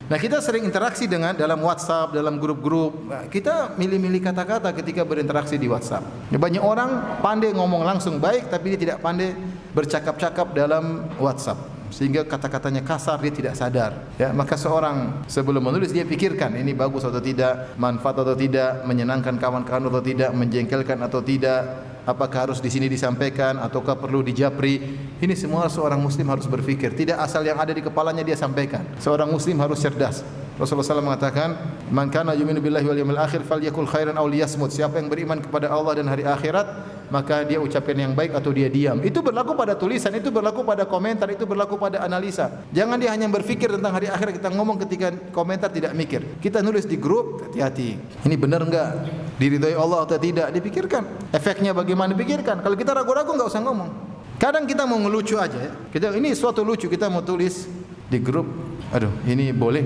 Nah, kita sering interaksi dengan dalam WhatsApp, dalam grup-grup. Nah, kita milih-milih kata-kata ketika berinteraksi di WhatsApp. Banyak orang pandai ngomong langsung baik, tapi dia tidak pandai bercakap-cakap dalam WhatsApp, sehingga kata-katanya kasar, dia tidak sadar. Ya, maka seorang sebelum menulis dia pikirkan ini bagus atau tidak, manfaat atau tidak, menyenangkan kawan-kawan atau tidak, menjengkelkan atau tidak, apakah harus di sini disampaikan ataukah perlu dijapri. Ini semua seorang muslim harus berfikir, tidak asal yang ada di kepalanya dia sampaikan. Seorang muslim harus cerdas. Rasulullah SAW mengatakan, "Man kana yu'minu billahi wal yawmil akhir falyakul khairan aw liyasmut." Siapa yang beriman kepada Allah dan hari akhirat, maka dia ucapkan yang baik atau dia diam. Itu berlaku pada tulisan, itu berlaku pada komentar, itu berlaku pada analisa. Jangan dia hanya berfikir tentang hari akhirat, kita ngomong ketika komentar tidak mikir. Kita nulis di grup, hati-hati. Ini benar enggak? Diridhai Allah atau tidak? Dipikirkan. Efeknya bagaimana? Dipikirkan. Kalau kita ragu-ragu enggak usah ngomong. Kadang kita mau ngelucu aja ya. Ini suatu lucu, kita mau tulis di grup. Aduh, ini boleh